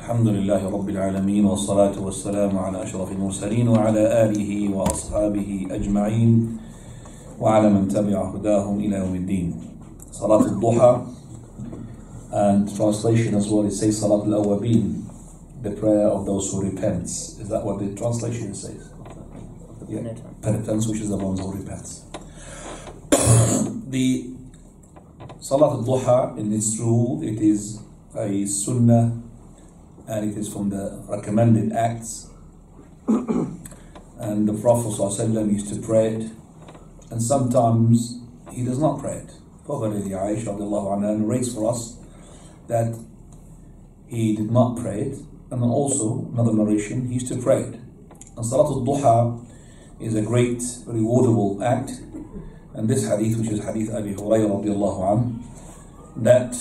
الحمد لله رب العالمين والصلاة والسلام على أشرف المرسلين وعلى آله وأصحابه أجمعين وعلى من تبع هداهم إلى يوم الدين. Salat al-Duha, and translation as well, it says Salat al-Awwabin, the prayer of those who repent. Is that what the translation says? Yeah. Penitence, which is the ones who repent. The Salat al-Duha, in its rule, it is a sunnah and it is from the recommended acts. And the Prophet ﷺ used to pray it, and sometimes he does not pray it. Prophet Aisha narrates for us that he did not pray it, and then also another narration, he used to pray it. And Salat al-Duha is a great rewardable act, and this hadith, which is hadith Abi Hurairah radiallahu anhu, that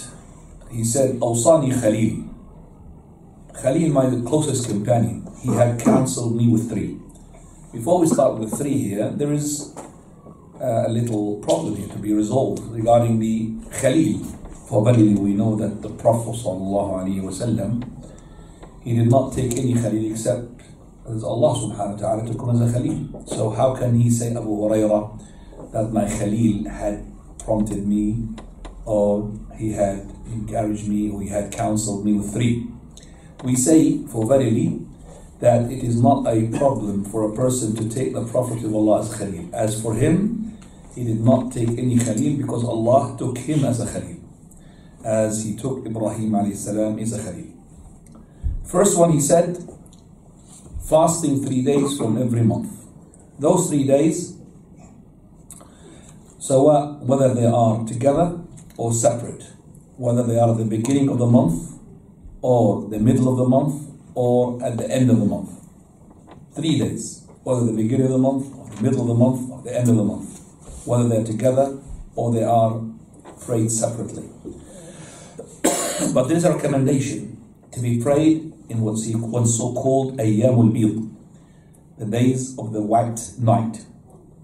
he said, Awsani Khalil, Khalil, my closest companion, he had counseled me with three. Before we start with three here, there is a little problem here to be resolved regarding the Khalil. For verily we know that the Prophet ﷺ, he did not take any Khalil except as Allah subhanahu wa ta'ala took him as a Khalil. So how can he say, Abu Hurairah, that my Khalil had prompted me, or he had encouraged me, or he had counseled me with three? We say, for verily, that it is not a problem for a person to take the Prophet of Allah as Khalil. As for him, he did not take any Khalil because Allah took him as a Khalil, as he took Ibrahim alayhi salam as a Khalil. First one, he said, fasting 3 days from every month. Those 3 days, so whether they are together or separate, whether they are at the beginning of the month or the middle of the month or at the end of the month. 3 days, whether the beginning of the month or the middle of the month or the end of the month, whether they're together or they are prayed separately. But there is a recommendation to be prayed in what's so-called Ayyamul Bid, the days of the white night.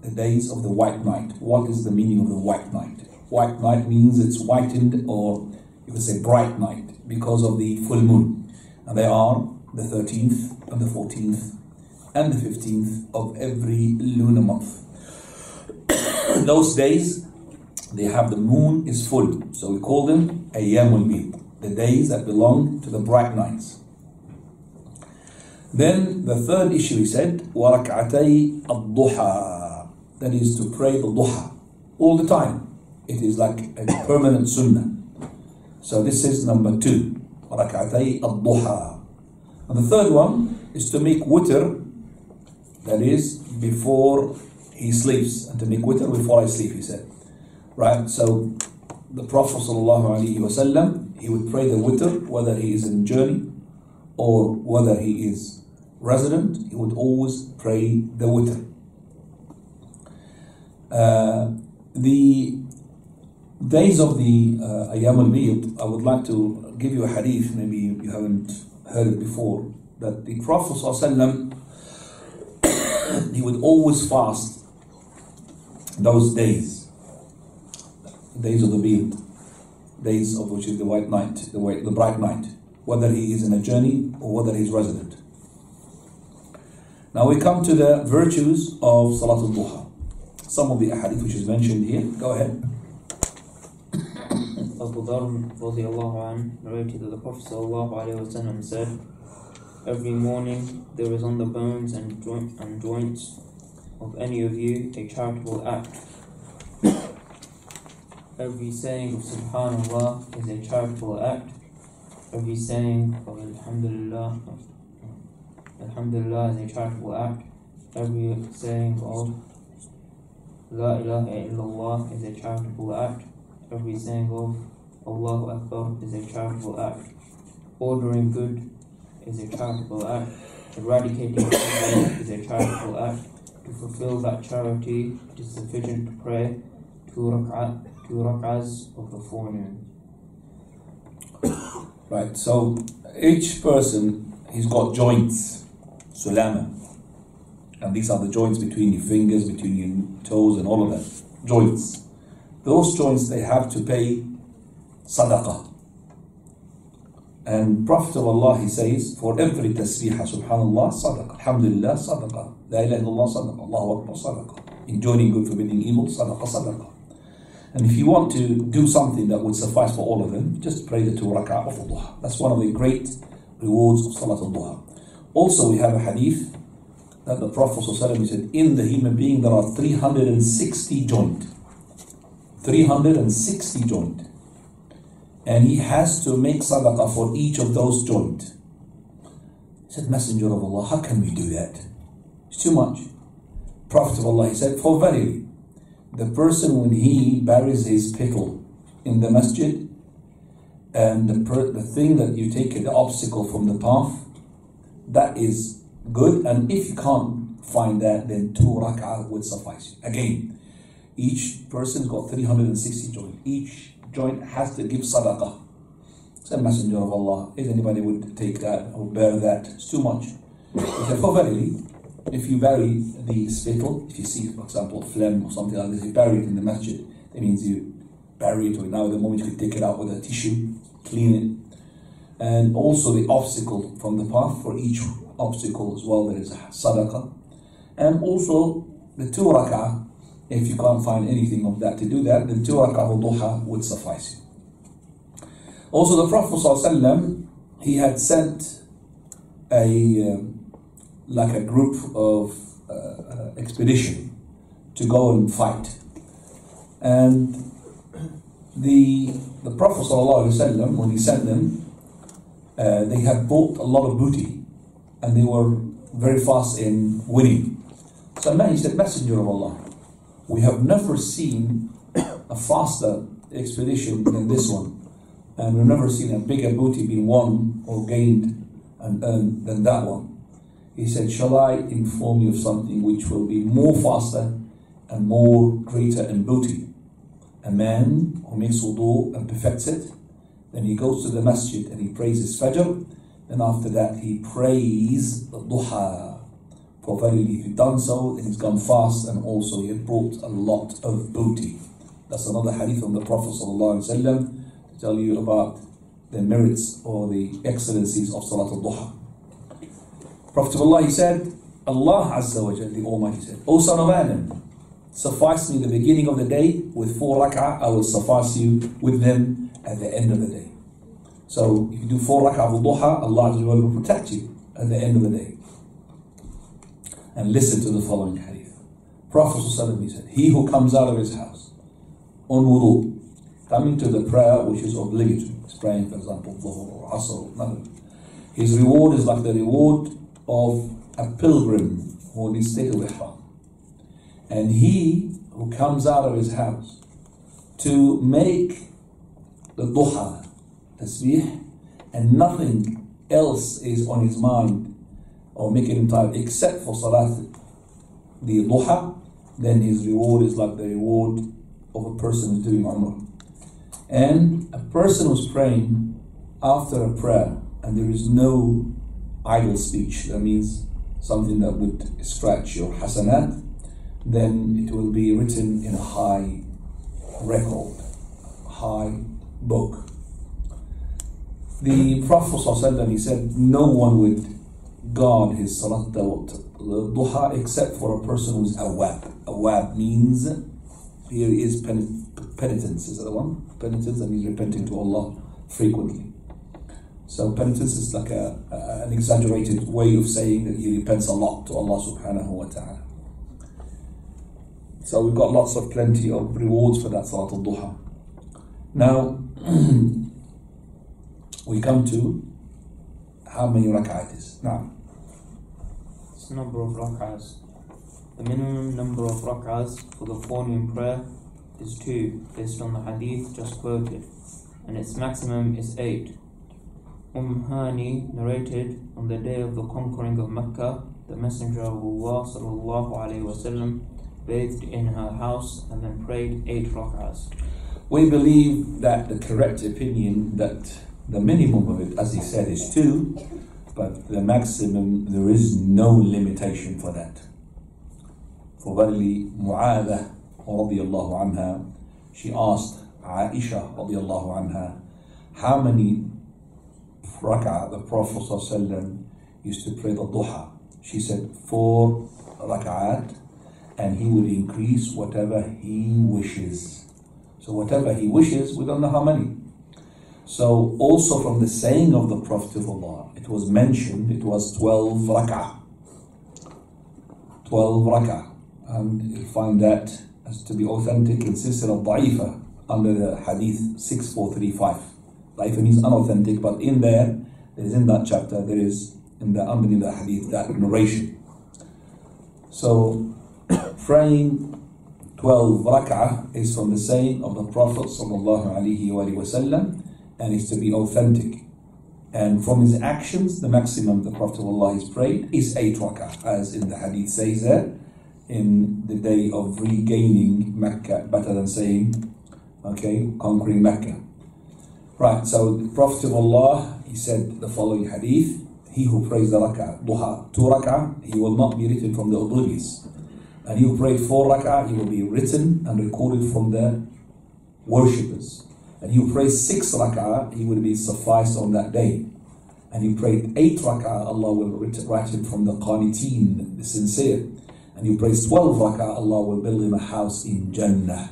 The days of the white night. What is the meaning of the white night? White night means it's whitened, or you could say bright night, because of the full moon. And they are the 13th and the 14th and the 15th of every lunar month. Those days, they have the moon is full. So we call them Ayyamul Bid, the days that belong to the bright nights. Then the third issue, he said, وَرَكْعَتَيْ الضُّحَى, that is to pray the duha all the time. It is like a permanent sunnah. So this is number 2, رَكْعَتَيْ الضُّحَى. And the third one is to make witr, that is before he sleeps, and to make witr before I sleep, he said. Right, so the Prophet ﷺ, he would pray the witr whether he is in journey or whether he is resident. He would always pray the witr. The days of the Ayyam al-Bid, I would like to give you a hadith, maybe you haven't heard it before, that the Prophet ﷺ, he would always fast those days of the Bid, days of which is the white night, the bright night, whether he is in a journey or whether he is resident. Now we come to the virtues of Salat al-Duha. Some of the ahadith which is mentioned here. Go ahead. Abu Dharr radiallahu anhu narrated that the Prophet sallallahu alayhi wa sallam said, every morning there is on the bones and joints of any of you a charitable act. Every saying of Subhanallah is a charitable act. Every saying of Alhamdulillah is a charitable act. Every saying of La ilaha illallah is a charitable act. Every saying of Allahu Akbar is a charitable act. Ordering good is a charitable act. Eradicating evil is a charitable act. To fulfill that charity, it is sufficient to pray 2 rak'ahs of the forenoon. Right, so each person, he's got joints, sulama. And these are the joints between your fingers, between your toes and all of that. Joints. Those joints, they have to pay sadaqah. And Prophet of Allah, he says, for every tasbihah, subhanallah, sadaqah, alhamdulillah, sadaqah, la ilaha illallah, sadaqah, Allahu Akbar, sadaqah, enjoining good, forbidding evil, sadaqah, sadaqah. And if you want to do something that would suffice for all of them, just pray the 2 rak'ah of al-duha. That's one of the great rewards of salat al-duha. Also, we have a hadith that the Prophet ﷺ said, in the human being there are 360 joint. 360 joint. And he has to make sadaqah for each of those joint. He said, Messenger of Allah, how can we do that? It's too much. Prophet of Allah, he said, for verily, the person when he buries his pickle in the masjid, and the thing that you take, the obstacle from the path, that is good. And if you can't find that, then 2 rak'ah would suffice you. Again, each person's got 360 joints. Each joint has to give sadaqah. Say, Messenger of Allah, if anybody would take that or bear that, it's too much. Therefore, verily, if you bury the spittle, if you see, for example, phlegm or something like this, you bury it in the masjid, that means you bury it, or now at the moment you can take it out with a tissue, clean it. And also the obstacle from the path, for each obstacle as well, there is a sadaqah. And also the 2 rak'ah, if you can't find anything of that to do that, then 2 rak'ah of duha would suffice you. Also the Prophet ﷺ, he had sent like a group of expedition to go and fight. And the Prophet ﷺ, when he sent them, they had bought a lot of booty and they were very fast in winning. So man, he said, Messenger of Allah, we have never seen a faster expedition than this one, and we've never seen a bigger booty being won or gained and earned than that one. He said, shall I inform you of something which will be more faster and more greater in booty? A man who makes wudu and perfects it, then he goes to the masjid and he prays his fajr, and after that he prays the duha. For verily, if he'd done so, then he's gone fast, and also he had brought a lot of booty. That's another hadith from the Prophet ﷺ to tell you about the merits or the excellencies of Salat al-Duha. Prophet of Allah, he said, Allah Azza wa Jalla, the Almighty said, O son of Adam, suffice me the beginning of the day with 4 rak'ah, I will suffice you with them at the end of the day. So if you do 4 rak'ah of duha, Allah Azza wa Jalla will protect you at the end of the day. And listen to the following hadith. Prophet ﷺ, he said, he who comes out of his house on wudu, coming to the prayer which is obligatory, he's praying, for example, dhuhr or asr or maghrib, his reward is like the reward of a pilgrim who in state of ihram. And he who comes out of his house to make the duha, tasbih, and nothing else is on his mind or making him tired except for salat, the duha, then his reward is like the reward of a person who's doing umrah. And a person who's praying after a prayer and there is no idle speech, that means something that would scratch your hasanat, then it will be written in a high record, high book. The Prophet ﷺ, he said, no one would guard his salat duha except for a person who's awab. Awab means, here is penitence, is that the one? Penitence, that means repenting to Allah frequently. So penitence is like an exaggerated way of saying that he repents a lot to Allah subhanahu wa ta'ala. So we've got plenty of rewards for that salat al-duha. Now, we come to how many rak'ah it is. Now, it's number of rak'ahs. The minimum number of rak'ahs for the forenoon prayer is 2, based on the hadith just quoted, and its maximum is 8. Hani narrated, on the day of the conquering of Mecca, the Messenger of Allah sallallahu alaihi wasallam bathed in her house and then prayed 8 rak'ahs. We believe that the correct opinion that the minimum of it, as he said, is 2, but the maximum, there is no limitation for that. For verily, Mu'adha radiyallahu anha, she asked Aisha radiyallahu anha, how many rak'ah the Prophet ﷺ used to pray the duha. She said 4 rak'at, and he would increase whatever he wishes. So whatever he wishes, we don't know how many. So also from the saying of the Prophet of Allah, it was mentioned it was 12 rak'ah. 12 rak'ah. And you'll find that as to be authentic in Silsila Da'ifa under the Hadith 6435. Da'ifa means unauthentic, but in there is in that chapter, there is underneath the Hadith that narration. So praying 12 rak'ah is from the saying of the Prophet sallallahu alaihi wasallam, and is to be authentic. And from his actions, the maximum the Prophet of Allah is prayed is 8 rak'ah, as in the Hadith says there, in the day of regaining Mecca, better than saying, conquering Mecca. Right, so the Prophet of Allah, he said the following Hadith: he who prays the rak'ah, duha, 2 rak'ah, he will not be written from the oblivious. And he who prayed 4 rak'ah, he will be written and recorded from the worshippers. And he who prays 6 rak'ah, he will be sufficed on that day. And he prayed 8 rak'ah, Allah will write him from the qaniteen, the sincere. And he who prays 12 rak'ah, Allah will build him a house in Jannah.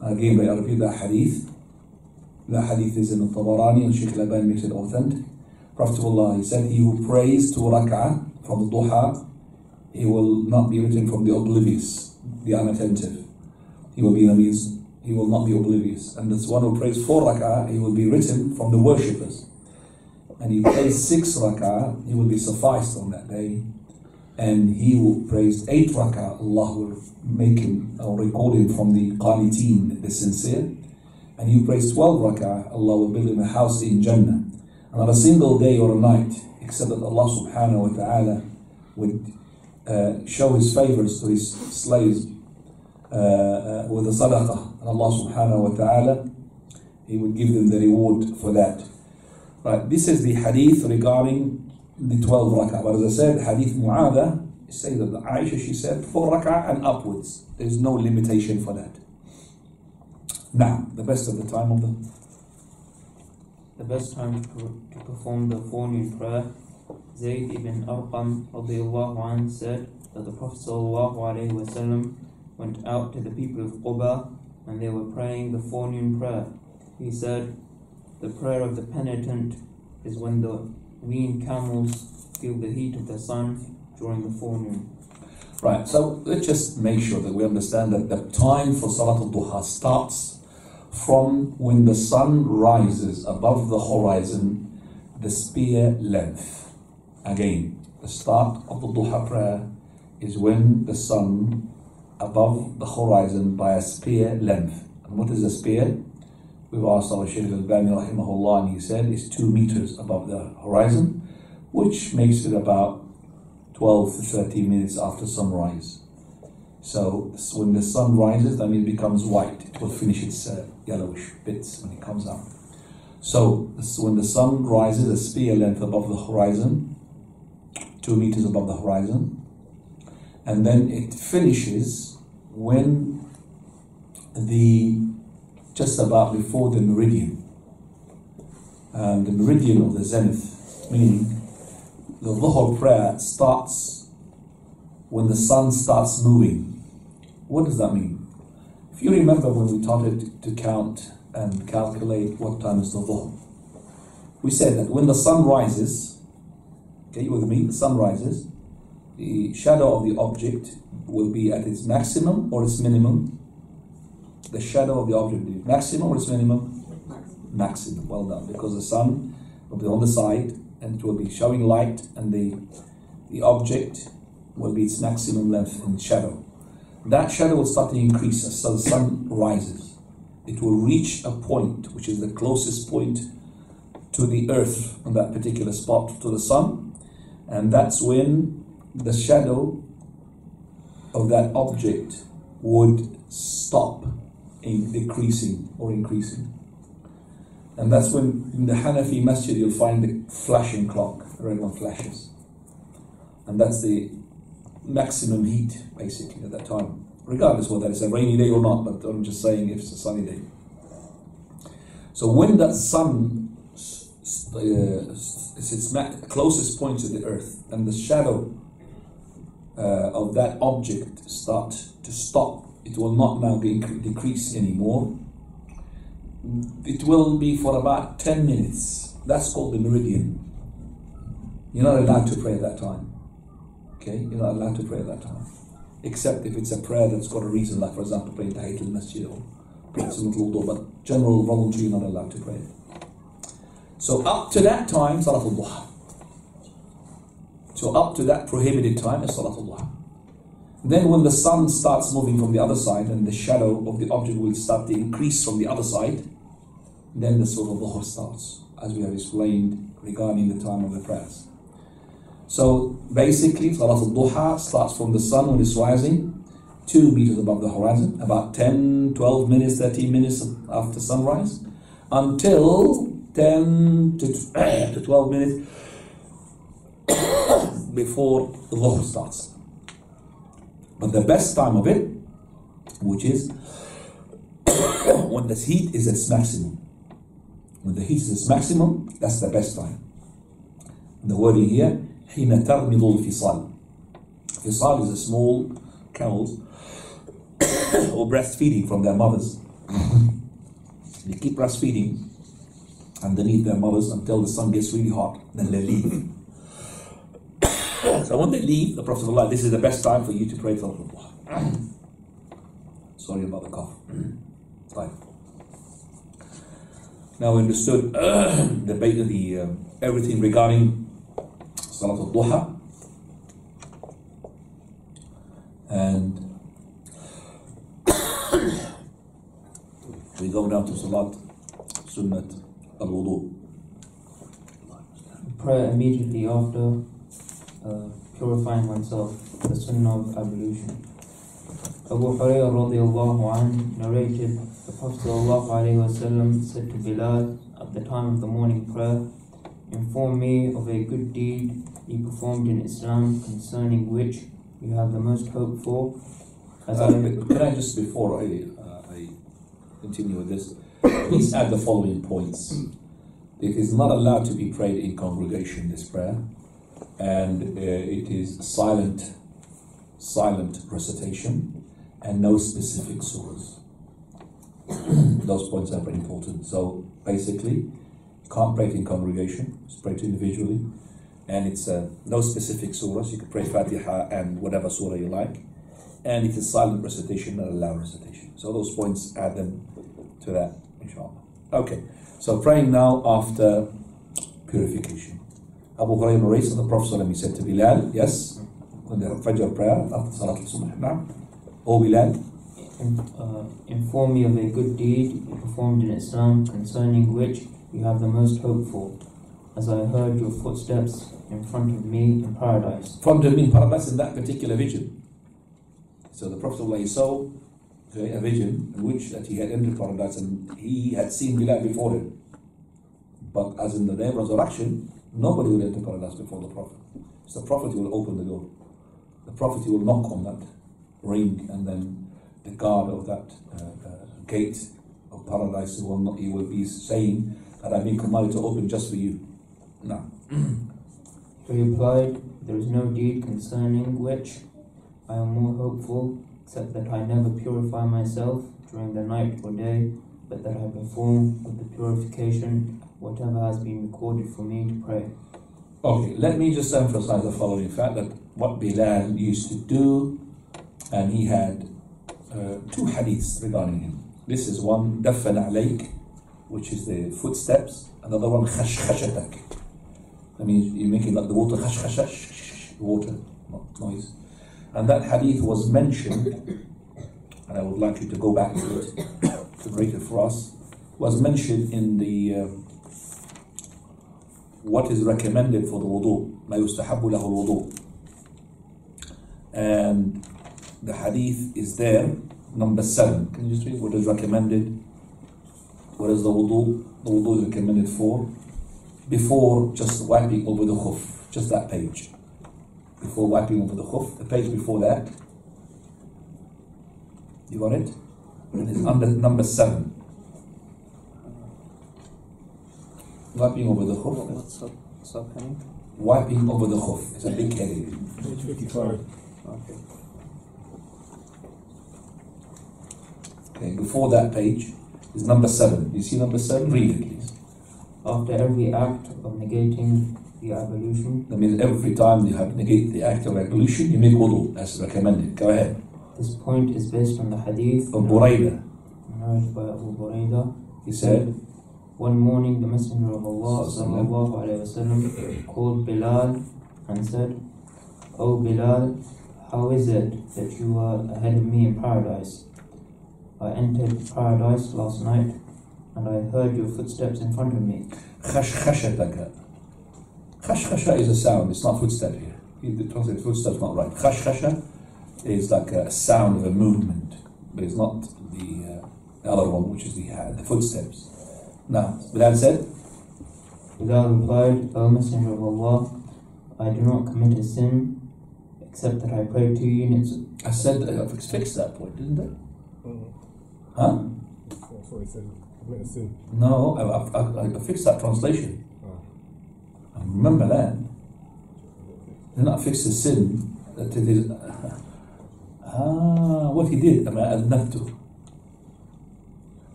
Again, I repeat that hadith. The hadith is in the Tabarani, and Sheikh Laban makes it authentic. Prophet of Allah, he said, he who prays 2 rak'ah from the duha, he will not be written from the oblivious, the unattentive. He will not be oblivious. And this one who prays 4 rak'ah, he will be written from the worshippers. And he prays 6 rak'ah, he will be sufficed on that day. And he who prays 8 rak'ah, Allah will make him or record him from the qaniteen, the sincere. And he who prays 12 rak'ah, Allah will build him a house in Jannah. And not a single day or a night, except that Allah subhanahu wa ta'ala would show his favors to his slaves with the sadaqah, and Allah subhanahu wa ta'ala, he would give them the reward for that. Right, this is the hadith regarding the 12 rak'ah. But as I said, hadith Mu'adha, it says that Aisha, she said 4 rak'ah and upwards. There is no limitation for that. Now, the best of the time of the best time to perform the forenoon prayer, Zayd ibn Arqam radiyallahu anhu said that the Prophet sallallahu alaihi wasallam went out to the people of Quba, and they were praying the forenoon prayer. He said, the prayer of the penitent is when the weaned camels feel the heat of the sun during the forenoon. Right, so let's just make sure that we understand that the time for Salat al-Duha starts from when the sun rises above the horizon, the spear length. Again, the start of the Duha prayer is when the sun above the horizon by a spear length. And what is a spear? We've asked our Sheikh Al-Bani rahimahullah, and he said it's 2 meters above the horizon, which makes it about 12 to 13 minutes after sunrise. So when the sun rises, that means it becomes white. It will finish its yellowish bits when it comes out. So when the sun rises, a spear length above the horizon, 2 meters above the horizon, and then it finishes when just about before the meridian, the meridian of the zenith, meaning the Dhuhr prayer starts when the sun starts moving. What does that mean? If you remember when we started to count and calculate what time is the Dhuhr, we said that when the sun rises, okay, you with me? The sun rises, the shadow of the object will be at its maximum or its minimum. The shadow of the object will be maximum or its minimum? Maximum. Well done. Because the sun will be on the side and it will be showing light, and the object will be its maximum length in shadow. That shadow will start to increase as the sun rises. It will reach a point which is the closest point to the earth on that particular spot to the sun, and that's when the shadow of that object would stop in decreasing or increasing. And that's when in the Hanafi masjid you'll find the flashing clock, the red one flashes. And that's the maximum heat basically at that time, regardless whether it's a rainy day or not, but I'm just saying if it's a sunny day. So when that sun it's its closest point to the earth, and the shadow of that object start to stop, it will not now decrease anymore. It will be for about 10 minutes. That's called the meridian. You're not allowed to pray at that time. Okay, you're not allowed to pray at that time, except if it's a prayer that's got a reason, like for example praying Tahiyat al-Masjid or praying Sunnatul Wudu, but general voluntary you're not allowed to pray. So up to that time, Salatul Duha. So up to that prohibited time is Salatul Duha. Then when the sun starts moving from the other side and the shadow of the object will start to increase from the other side, then the Surah Dhuhr starts, as we have explained regarding the time of the prayers. So basically, Salatul Duha starts from the sun when it's rising, 2 meters above the horizon, about 10, 12 minutes, 13 minutes after sunrise, until 10 to 12 minutes before the Dhuhr starts. But the best time of it, which is when the heat is its maximum. When the heat is its maximum, that's the best time. And the wording here, حين ترمض الفصال. Fisal is a small camels or breastfeeding from their mothers. They keep breastfeeding underneath their mothers until the sun gets really hot, then they leave. So when they leave, the Prophet ﷺ, this is the best time for you to pray Salatul Duha. Sorry about the cough. Right. Now we understood everything regarding Salatul Duha, and we go down to Salat Sunnat al-Wudu. Prayer immediately after purifying oneself, the Sunnah of ablution. Abu Hurairah radiallahu anhu narrated, the Prophet sallallahu alayhi wa sallam said to Bilal at the time of the morning prayer, inform me of a good deed you performed in Islam concerning which you have the most hope for. Can I just, before I continue with this, please add the following points. It is not allowed to be prayed in congregation, this prayer, and it is silent recitation and no specific surahs. Those points are very important. So basically, you can't pray it in congregation, it's prayed individually, and it's no specific surahs. You can pray Fatiha and whatever surah you like, and it is silent recitation, not a loud recitation. So those points, add them to that, inshallah. Okay, so praying now after purification. Abu Hurairah narrates that the Prophet ﷺ said to Bilal, yes, when the Fajr prayer after Salat al-Subh, now, O Bilal, inform me of a good deed you performed in Islam concerning which you have the most hope for, as I heard your footsteps in front of me in paradise. Front of me in paradise in that particular vision. So the Prophet ﷺ saw a vision in which that he had entered paradise and he had seen Bilal before him. But as in the day of resurrection, nobody will enter paradise before the Prophet. So the Prophet will open the door. The Prophet will knock on that ring, and then the guard of that gate of paradise he will be saying that I've been commanded to open just for you. No. He replied, there is no deed concerning which I am more hopeful, except that I never purify myself during the night or day, but that I perform with the purification whatever has been recorded for me to pray. Okay, let me just emphasize the following fact, that what Bilal used to do, and he had 2 hadiths regarding him. This is one, Daffan alayk, which is the footsteps, another one, khash khashatak. That means you make it like the water, khash khashash, water, not noise. And that hadith was mentioned, and I would like you to go back to it, to read it for us, was mentioned in the what is recommended for the wudu, ما يستحب له الوضوء. And the hadith is there, number 7. Can you just read what is recommended? What is the wudu? The wudu is recommended for before just wiping over the khuf, just that page. Before wiping over the khuf, the page before that. You got it? And it's under number 7. Wiping over the khuf. What's happening? Wiping over the khuf. It's a big heading. Page 55. Okay. Okay, before that page is number 7. You see number 7? Read it, please. After every act of negating the ablution, That means every time you have negate the act of ablution, you make wudu as recommended. Go ahead. this point is based on the hadith Of Buraidah, narrated by Abu Buraidah. he said, One morning, the Messenger of Allah Sallallahu ﷺ called Bilal and said, "O Bilal, how is it that you are ahead of me in paradise? I entered paradise last night, and I heard your footsteps in front of me." Khashkhashataka. Khashkhasha is a sound, it's not footstep here. The translate footsteps not right. Khashkhasha is like a sound of a movement, but it's not the other one, which is the footsteps. Now, Bilal said, Bilal replied, "O Messenger of Allah, I do not commit a sin except that I pray 2 units." I said, I fixed that point, didn't I? Huh? Oh, sorry, he said, commit a sin. No, I fixed that translation. I remember that. Did not fix the sin. That it is. What he did, أذنبت.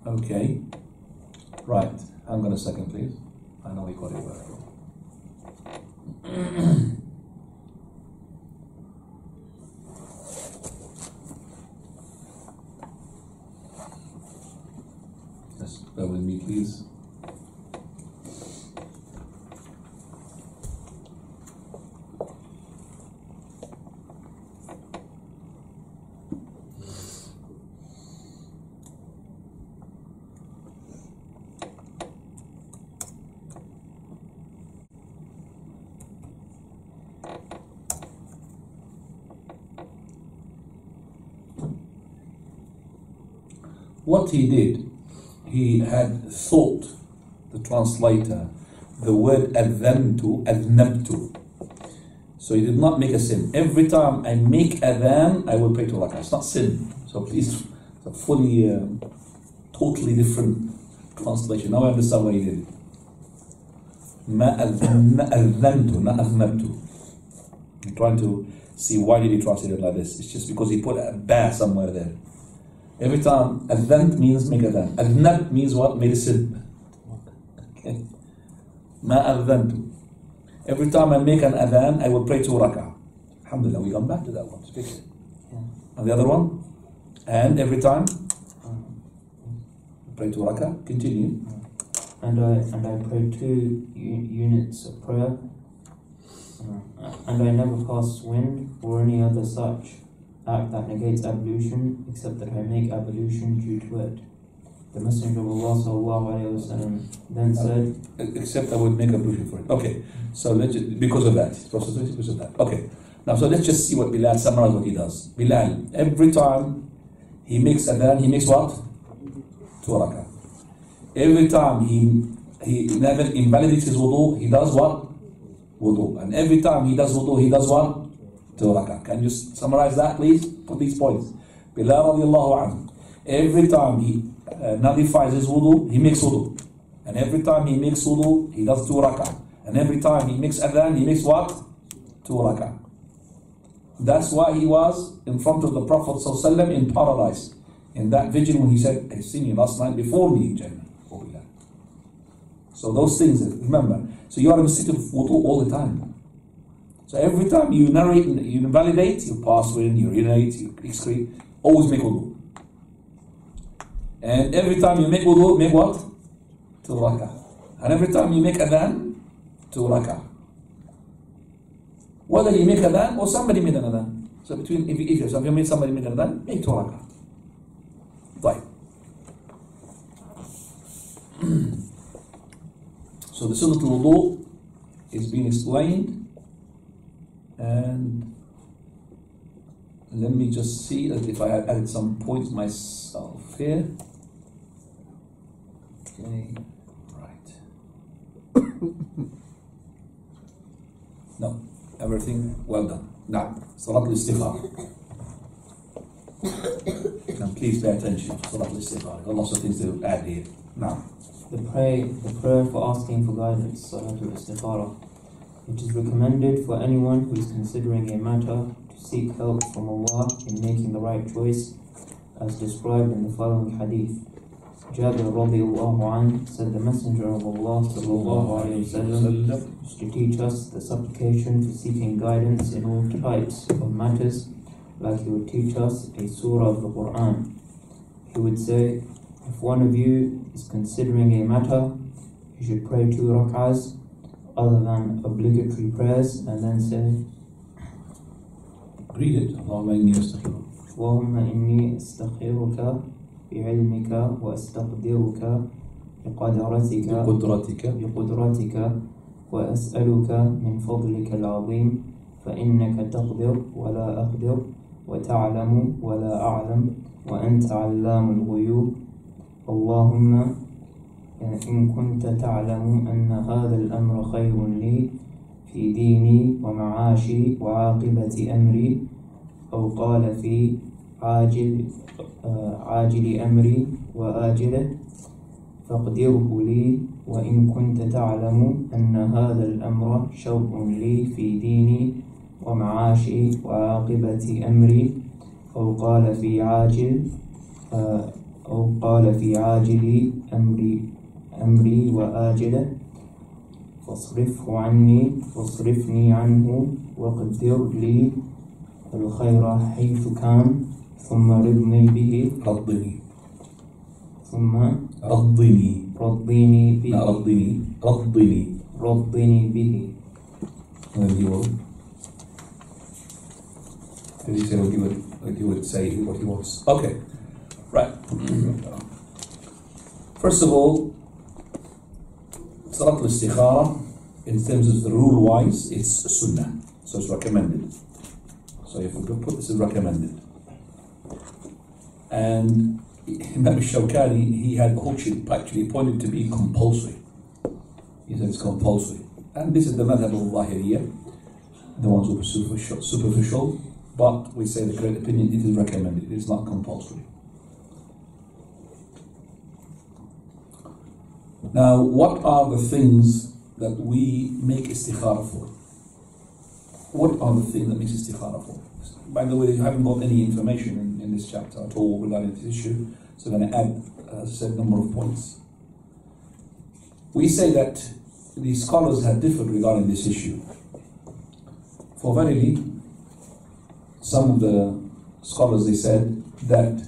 Okay. Right. Hang on a second, please. I know we got it well. Just bear with me, please. What he did, he had thought, the translator, the word adnabtu. So he did not make a sin. Every time I make adhan, I will pray 2 rak'ah. It's not sin. So please, it's a fully, totally different translation. Now I understand what he did. Ma adhantu, not adnabtu. I'm trying to see why did he translate it like this. It's just because he put a ba somewhere there. Every time, adhant means make adhan. Adnab means what? Made a sin. Okay. Ma adhantu. Every time I make an adhan, I will pray 2 rak'ah. Alhamdulillah, we come back to that one. Speak it. Yeah. And the other one? And every time? Pray 2 rak'ah. Continue. And I pray 2 units of prayer, and I never pass wind or any other such act that negates ablution, except that I make ablution due to it. The Messenger of Allah ﷺ then said, except I would make ablution for it. Okay, so let's just, because of that. Okay, now so let's just see what Bilal, summarize what he does. Bilal, every time he makes adhan, he makes what? 2 rak'ah. Every time he never invalidates his wudu, he does what? Wudu. And every time he does wudu, he does what? 2 rak'ah. Can you summarize that, please? Put these points. Bilal radiallahu anhu, every time he nullifies his wudu, he makes wudu. And every time he makes wudu, he does 2 rak'ah. And every time he makes adhan, he makes what? 2 rak'ah. That's why he was in front of the Prophet ﷺ in paradise. In that vision when he said, "I seen you last night before me in Jannah." So those things, remember. So you are in a state of wudu all the time. So every time you narrate, you invalidate, you pass wind, you urinate, you excrete, always make wudu. And every time you make wudu, make what? 2 rak'ah. And every time you make adhan, 2 rak'ah. Whether you make adhan or somebody made an adhan. So between, if you made somebody make an adhan, make 2 rak'ah. Right. So the sunnah al-wudu is being explained, and let me just see that if I had added some points myself here. Okay, right. No, everything well done. Now, Salat al-Istikhara. Now please pay attention. Salat al-Istikhara. There are lots of things to add here. Now, The prayer for asking for guidance, Salatul Istikhara. It is recommended for anyone who is considering a matter to seek help from Allah in making the right choice, as described in the following hadith. Jabir radiallahu anhu said the Messenger of Allah sallallahu alayhi wasallam used to teach us the supplication for seeking guidance in all types of matters, like he would teach us a surah of the Quran. He would say, if one of you is considering a matter, you should pray 2 rak'ahs other than obligatory prayers, and then say, read it. اللهم إني أستخيرك بعلمك وأستقدرك بقدرتك وأسألك من فضلك العظيم فإنك تقدر ولا أقدر وتعلم ولا أعلم وأنت علام الغيوب اللهم إن كنت تعلم أن هذا الأمر خير لي في ديني ومعاشي وعاقبة أمري أو قال في عاجل أمري وآجله فاقدره لي وإن كنت تعلم أن هذا الأمر شر لي في ديني ومعاشي وعاقبة أمري أو قال في عاجل أمري وآجله فاصرفني عنه وقدر لي الخير حيث كان ثم رضني به رضني به And you say what you would say what he wants. Okay, right. First of all, Salat al-Istikhara, in terms of the rule-wise, it's sunnah, so it's recommended. So if we put this as recommended. And Imam Shawkani, he had actually pointed to be compulsory. He said it's compulsory. And this is the madhab of Zahiriyya, the ones who are superficial, but we say the correct opinion, it is recommended, it's not compulsory. Now, what are the things that we make istikhara for? What are the things that makes istikhara for? By the way, you haven't got any information in this chapter at all regarding this issue, so I'm going to add a certain number of points. We say that the scholars have differed regarding this issue. For verily, some of the scholars, they said that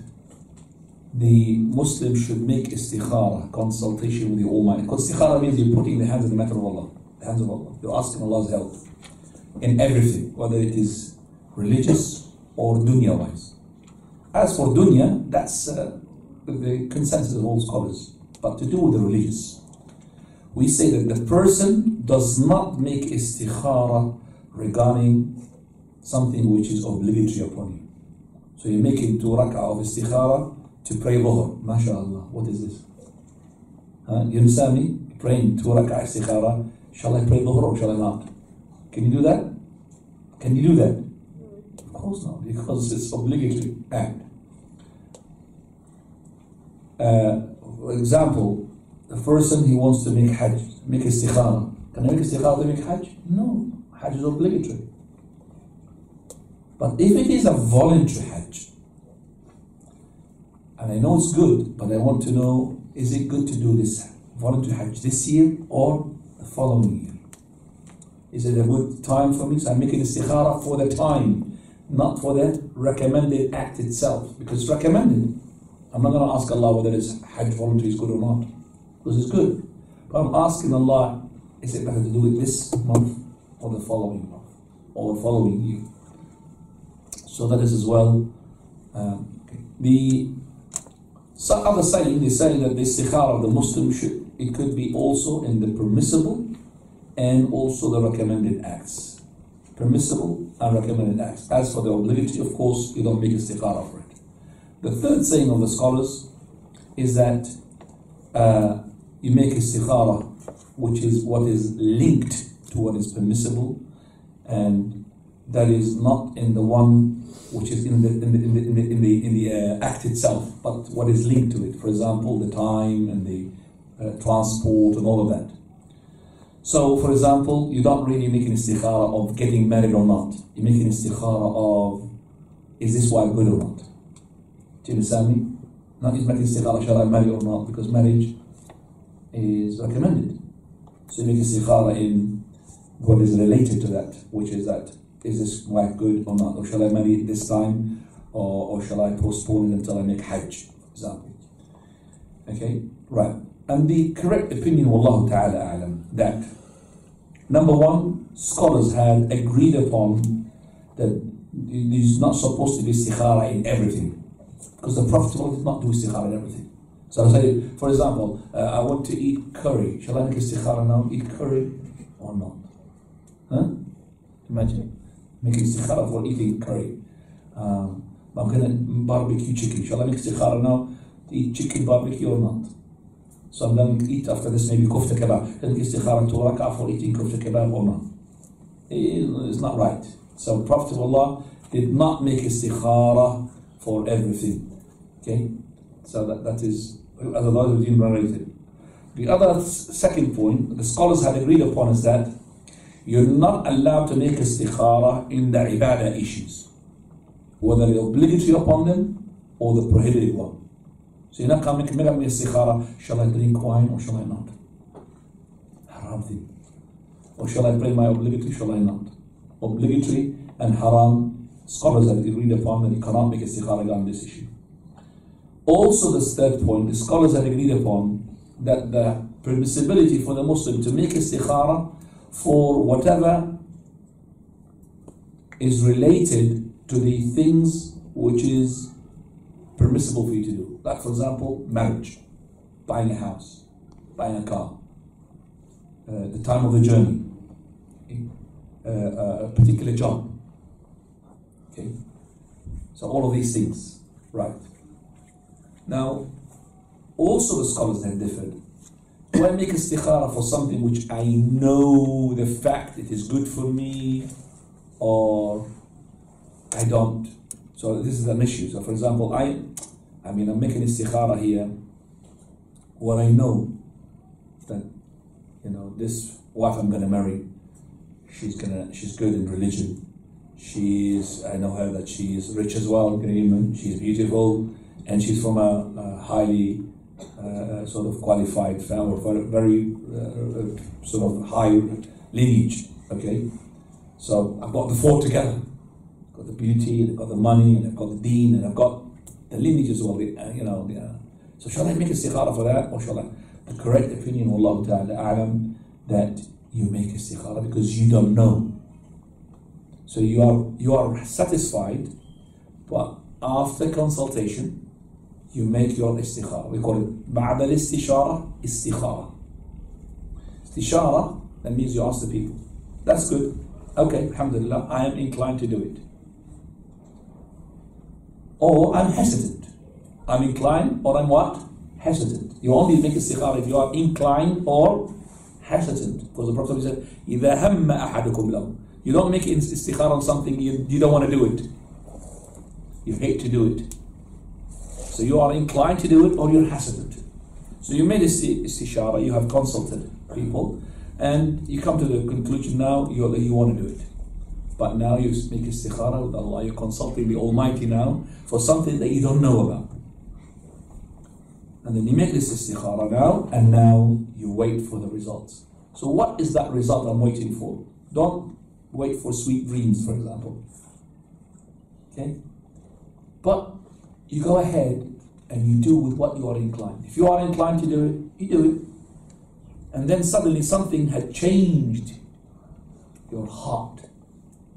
the Muslim should make istikhara, consultation with the Almighty. Because istikhara means you're putting the hands in the matter of Allah, the hands of Allah. You're asking Allah's help in everything, whether it is religious or dunya-wise. As for dunya, that's the consensus of all scholars. But to do with the religious, we say that the person does not make istikhara regarding something which is obligatory upon you. So you're making 2 rak'ah of istikhara to pray dhuhr. MashaAllah, what is this? You understand me? Praying 2 rak'ah istikhara. Shall I pray dhuhr or shall I not? Can you do that? Can you do that? Of course not, because it's obligatory act. For example, the person he wants to make hajj, make istikhara. Can I make istikhara to make hajj? No, hajj is obligatory. But if it is a voluntary hajj, and I know it's good, but I want to know, is it good to do this voluntary hajj this year or the following year? Is it a good time for me? So I'm making istikhara for the time, not for the recommended act itself, because it's recommended. I'm not going to ask Allah whether it's hajj voluntary is good or not, because it's good. But I'm asking Allah, is it better to do it this month or the following month or the following year? So that is as well. Some other saying, they say that the istikhara of the Muslim it could be also in the permissible and also the recommended acts. Permissible and recommended acts. As for the obligatory, of course, you don't make istikhara for it. The third saying of the scholars is that you make istikhara, which is what is linked to what is permissible, and that is not in the one which is in the act itself, but what is linked to it. For example, the time and the transport and all of that. So, for example, you don't really make an istikhara of getting married or not. You make an istikhara of, is this wife good or not? Do you understand me? Not just making istikhara, shall I marry or not? Because marriage is recommended. So you make istikhara in what is related to that, which is that, is this wife good or not? Or shall I marry this time? Or shall I postpone it until I make Hajj, for example? Okay, right. And the correct opinion, Wallahu ta'ala a'lam, that number one, scholars had agreed upon that there's not supposed to be istikhara in everything. Because the Prophet did not do istikhara in everything. So I say, for example, I want to eat curry. Shall I make istikhara now? Eat curry or not? Huh? Imagine. Make istikhara for eating curry. I'm going to barbecue chicken. Shall I make istikhara now to eat chicken barbecue or not? So I'm going to eat after this maybe kufta kebab. Shall I make istikhara to rak'ah for eating kufta kebab or not? It's not right. So Prophet of Allah did not make istikhara for everything. Okay? So that is, as Allah has been narrated. The other second point, the scholars had agreed upon is that you're not allowed to make istikhara in the ibadah issues, whether it's obligatory upon them or the prohibited one. So you're not going to make istikhara, shall I drink wine or shall I not? Haram thing. Or shall I pray my obligatory, shall I not? Obligatory and haram, scholars have agreed upon that you cannot make istikhara on this issue. Also, the third point, the scholars have agreed upon that the permissibility for the Muslim to make istikhara for whatever is related to the things which is permissible for you to do. Like, for example, marriage, buying a house, buying a car, the time of the journey, a particular job. Okay? So all of these things, right. Now, also the scholars have differed. Do I make istikhara for something which I know the fact it is good for me, or I don't? So this is an issue. So for example, I'm making istikhara here where I know that, this wife I'm going to marry, she's good in religion. I know her that she is rich as well, she's beautiful, and she's from a highly sort of qualified family, or very sort of high lineage. Okay, so I've got the four together. I've got the beauty, and I've got the money, and I've got the deen, and I've got the lineage as well. So shall I make istikhara for that, or shall I? The correct opinion, Wallahu ta'ala a'lam, that you make istikhara because you don't know. So you are satisfied, but after consultation, you make your istikhara. We call it بعد الاستشارة istikhara. Istishara, that means you ask the people. That's good. Okay, alhamdulillah, I am inclined to do it. Or I'm hesitant. I'm inclined, or I'm what? Hesitant. You only make istikhara if you are inclined or hesitant. Because the Prophet said, إِذَا هَمَّ أَحَدُكُمْ لَهُ. You don't make istikhara on something you don't want to do it. You hate to do it. So you are inclined to do it, or you're hesitant. So you made istishara, you have consulted people, and you come to the conclusion now you want to do it. But now you make istikhara with Allah, you're consulting the Almighty now for something that you don't know about. And then you make this istikhara now, and now you wait for the results. So what is that result I'm waiting for? Don't wait for sweet dreams, for example. Okay? But you go ahead and you do with what you are inclined. If you are inclined to do it, you do it. And then suddenly something had changed your heart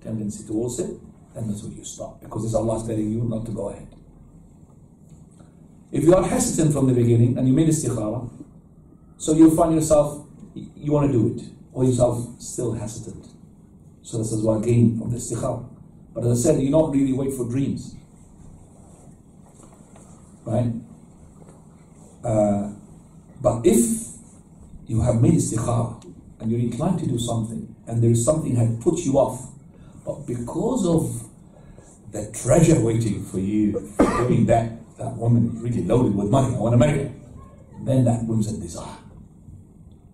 tendency towards it, then that's when you stop. Because it's Allah telling you not to go ahead. If you are hesitant from the beginning and you made istikhara, so you'll find yourself, you want to do it, or yourself still hesitant. So this is what I gain from the istikhara. But as I said, you don't really wait for dreams. Right? But if you have made istikhara and you're inclined to do something, and there is something that put you off, but because of the treasure waiting for you, doing that woman is really loaded with money, I want to marry her, then that brings a desire.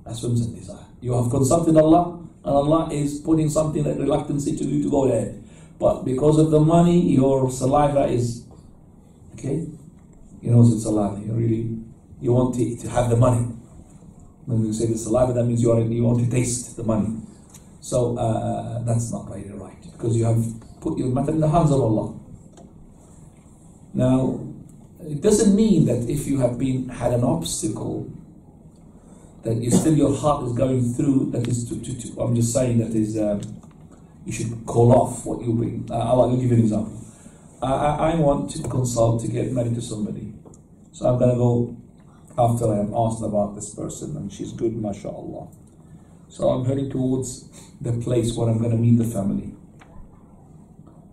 That's whims and desire. You have consulted Allah, and Allah is putting something like reluctancy to you to go ahead. But because of the money, your saliva is, okay? You know it's saliva. You want to have the money. When you say the saliva, that means you want to taste the money. So that's not really right, because you have put your matter in the hands of Allah. Now, it doesn't mean that if you have had an obstacle, that your heart is going through, that is I'm just saying that is, you should call off what you bring. I'll give you an example. I want to consult to get married to somebody. So I'm going to go after I am asked about this person, and she's good, mashallah. So I'm heading towards the place where I'm going to meet the family.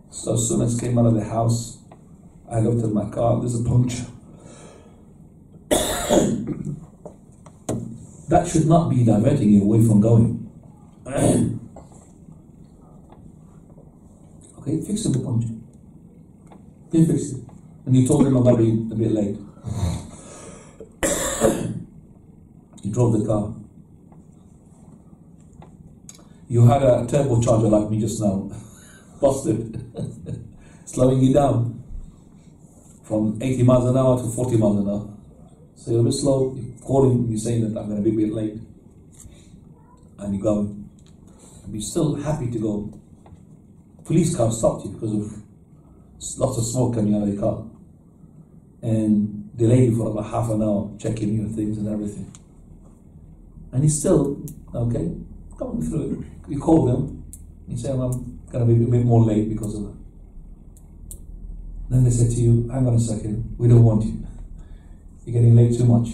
So as soon as I came out of the house, I looked at my car, there's a puncture. That should not be diverting you away from going. Okay, fix the puncture. You fix it. And you told him I'm going to be a bit late. You drove the car. You had a turbocharger like me just now. Busted. Slowing you down from 80 miles an hour to 40 miles an hour. So you're a bit slow, you're calling, you're saying that I'm going to be a bit late. And you're going. And you're still happy to go. Police car stopped you because of lots of smoke coming out of your car. And delayed you for about half an hour, checking your things and everything. And he's still, okay, going through it. You call them, you say, I'm going to be a bit more late because of that. Then they say to you, hang on a second, we don't want you. You're getting late too much.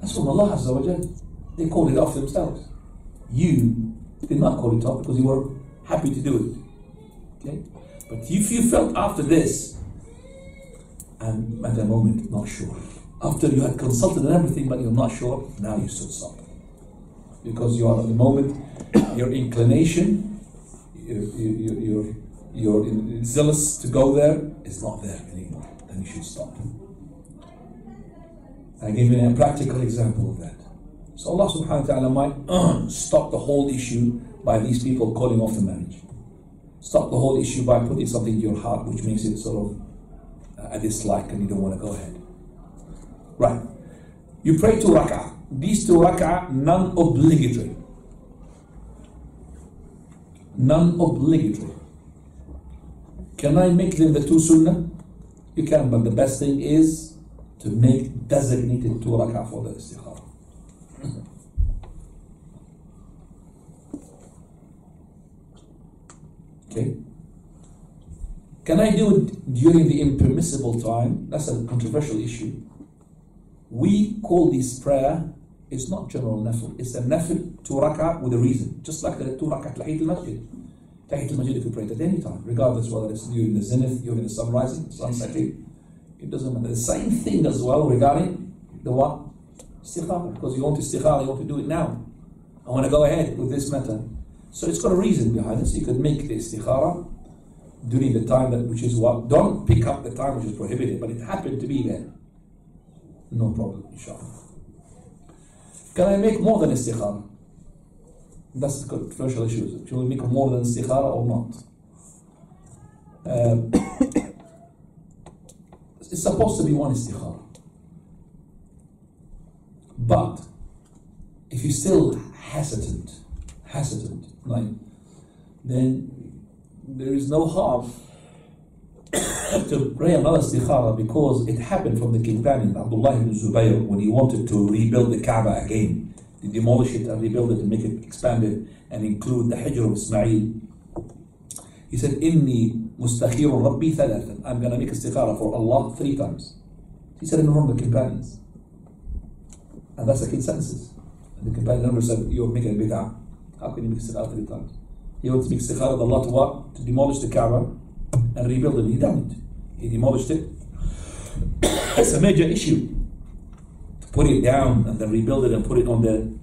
That's from Allah Azza wa Jal. They called it off themselves. You did not call it off because you were happy to do it. Okay? But if you felt after this, and at the moment, not sure. After you had consulted and everything, but you're not sure, now you should stop. Because you are at the moment, your inclination, you're zealous to go there, is not there anymore. Then you should stop. I give you a practical example of that. So Allah subhanahu wa ta'ala might stop the whole issue by these people calling off the marriage. Stop the whole issue by putting something in your heart which makes it sort of a dislike and you don't want to go ahead. Right. You pray 2 rak'ah. These 2 rak'ah, non-obligatory. Non-obligatory. Can I make them the 2 sunnah? You can, but the best thing is to make designated 2 rak'ah for the istikhara. Okay. Can I do it during the impermissible time? That's a controversial issue. We call this prayer, it's not general nafil, it's a nafil 2 rak'ah with a reason. Just like the 2 rak'ah tahiyat al-masjid. Tahiyat al-masjid, if you pray it at any time, regardless whether it's during the zenith, during the sun rising, sun setting, it doesn't matter. The same thing as well regarding the what? Istikhara. Because you want to istikhara, you want to do it now. I want to go ahead with this matter. So it's got a reason behind it. So you could make the istikhara during the time that, which is what? Don't pick up the time which is prohibited, but it happened to be there. No problem, inshallah. Can I make more than istikhara? That's the controversial issue. Should we make more than istikhara or not? It's supposed to be 1 istikhara. But if you're still hesitant, like, then there is no harm to pray another istikhara, because it happened from the companion Abdullah ibn Zubayr when he wanted to rebuild the Kaaba again, to demolish it and rebuild it and make it expanded and include the Hijr of Ismail. He said, Inni mustakhirun Rabbi thalathan. I'm going to make istikhara for Allah 3 times. He said in front of the companions. And that's a consensus. And the companion number said, you're making a bid'ah. How can you make istikhara 3 times? He wants to make istikhara with Allah to what? To demolish the Kaaba and rebuild it. He done it. He demolished it. It's a major issue. To put it down and then rebuild it and put it on the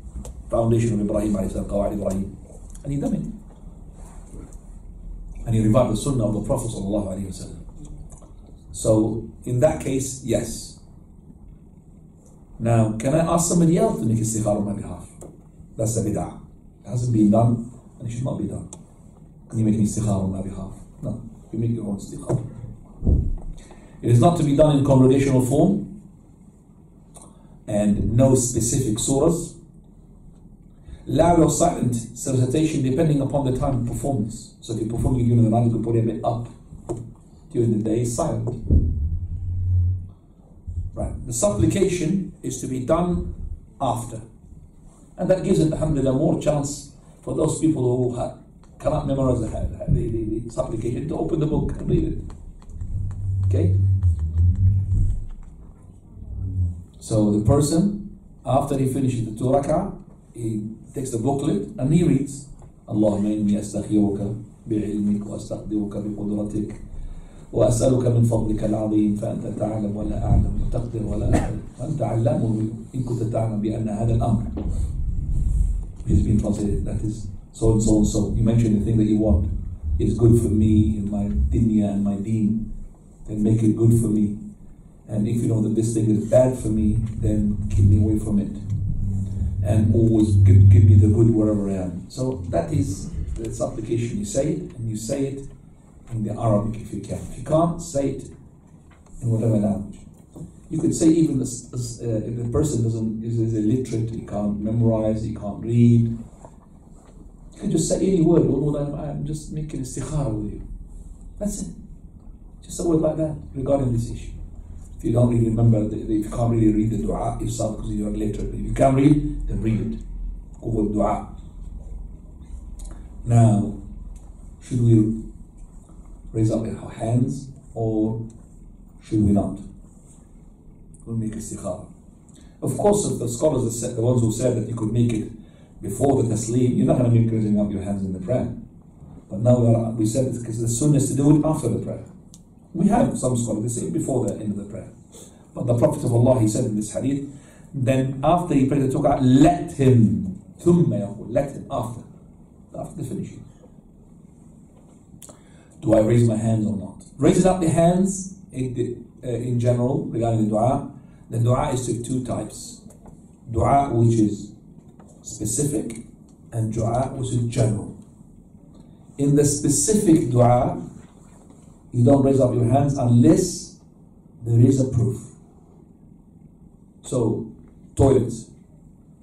foundation of Ibrahim alayhi salam, Qawa'id Ibrahim. And he done it. And he revived the sunnah of the Prophet sallallahu alaihi wasallam. So in that case, yes. Now, can I ask somebody else to make istikhara on my behalf? That's a bid'ah. It hasn't been done, and it should not be done. Can you make an istikhara on my behalf? No, you make your own istikhara. It is not to be done in congregational form, and no specific surahs. Loud or silent recitation depending upon the time of performance. So if you're performing during the night, you can put it a bit up. During the day, silent. Right. The supplication is to be done after. And that gives it, alhamdulillah, more chance for those people who cannot memorize the supplication to open the book and read it. Okay? So the person, after he finishes the 2 rak'ah, he takes the booklet and he reads, Allahumma inni astakhiruka bi'ilmik wa astaqdiruka biqudratik wa as'aluka min fadlika al-'azim fa anta ta'lam wa la a'lam wa taqdir wa la a'lam wa anta 'allamu in kunta ta'lam bi anna hadha al-amr. Which has been translated, that is so and so and so. You mention the thing that you want. It's good for me in my dunya and my deen, then make it good for me. And if you know that this thing is bad for me, then keep me away from it. And always give me the good wherever I am. So that is the supplication. You say it, and you say it in the Arabic if you can. If you can't, say it in whatever language. You could say even if the person is illiterate, he can't memorize, he can't read, you can just say any word. I'm just making istikhara with you. That's it. Just a word like that regarding this issue. If you don't really remember, if you can't really read the dua yourself because you're illiterate, if you can't read, then read it. Go with dua. Now, should we raise up our hands or should we not? We'll make istikhara. Of course, if the scholars, the ones who said that you could make it before the taslim, you're not going to make raising up your hands in the prayer. But now we said it because the sunnah is to do it after the prayer. We have some scholars, they say before the end of the prayer. But the Prophet of Allah, he said in this hadith, then after he prayed the 2 rak'ah, let him, let him after the finishing. Do I raise my hands or not? Raising up the hands in general regarding the dua is to 2 types. Dua which is specific and dua which is general. In the specific dua, you don't raise up your hands unless there is a proof. So, toilets.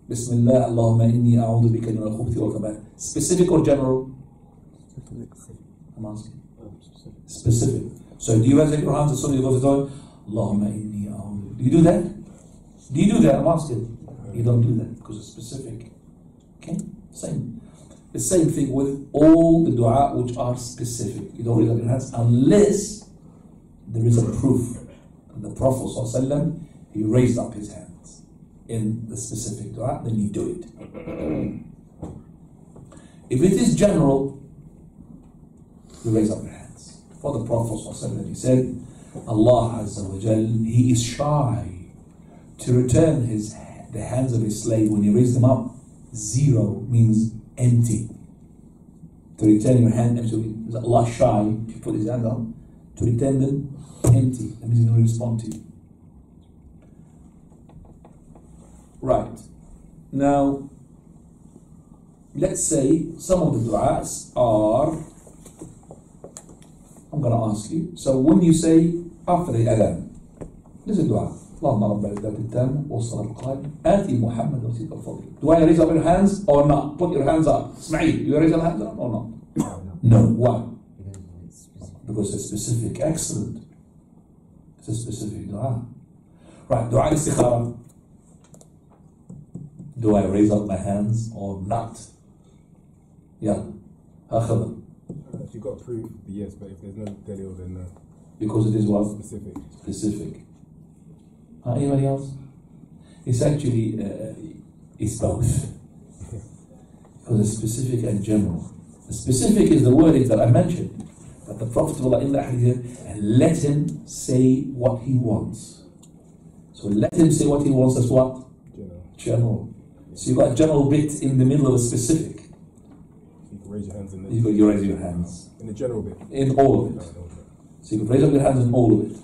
Bismillah, Allahumma inni a'udhu bika min al-khubuthi wal khaba'ith. Specific or general? I'm asking. Specific. So, do you raise up your hands as soon as you go to the toilet? Allahumma inni a'udhu. Do you do that? Do you do that? I'm asking. You don't do that because it's specific. Okay? Same. The same thing with all the dua which are specific. You don't raise up your hands unless there is a proof. And the Prophet ﷺ, he raised up his hands in the specific dua, then you do it. If it is general, you raise up your hands. For the Prophet ﷺ, he said, Allah Azza wa Jal, he is shy to return the hands of his slave when he raised them up. 0 means empty. To return your hand empty, is Allah shy if you put his hand up? To return them empty. That means he's going to respond to you. Right. Now, let's say some of the du'as are, I'm going to ask you. So when you say after the adhan, this is a dua. اللهم رب العزة التامة والصلاة القائمة آتي محمد وسيلة الفضل. Do I raise up your hands or not? Put your hands up. Ismail, you raise your hands up or not? No. Why? Because it's specific. Excellent. It's a specific dua. Right. Dua istikhara. Do I raise up my hands or not? Yeah. Akhada. If you've got proof, yes, but if there's no dalil, then no. Because it is what? Specific. Specific. Anybody else? It's actually it's both. Because it's specific and general. The specific is the wording that I mentioned. But the Prophet in the hadith, and let him say what he wants. So let him say what he wants, that's what? General. So you've got a general bit in the middle of a specific. You can raise your hands in there. You raise your hands. In the general bit? In all of it. So you can raise up your hands in all of it.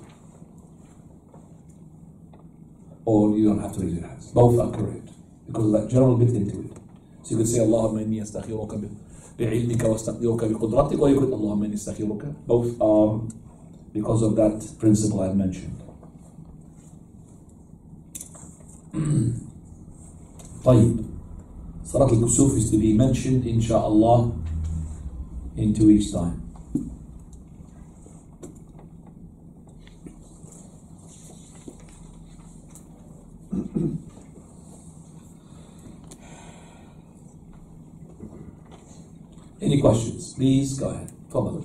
Or you don't have to raise your hands. Both are correct. Because of that general bit into it. So you could say Allahumma inni astakhiruka bi'ilmika wa astaqdiruka biqudratik, or you could Allahumma inni astakhiruka. Both are because of that principle I mentioned. طيب. Salat al-Kusuf is to be mentioned inshaAllah in 2 weeks' time. Any questions? Please go ahead. Follow.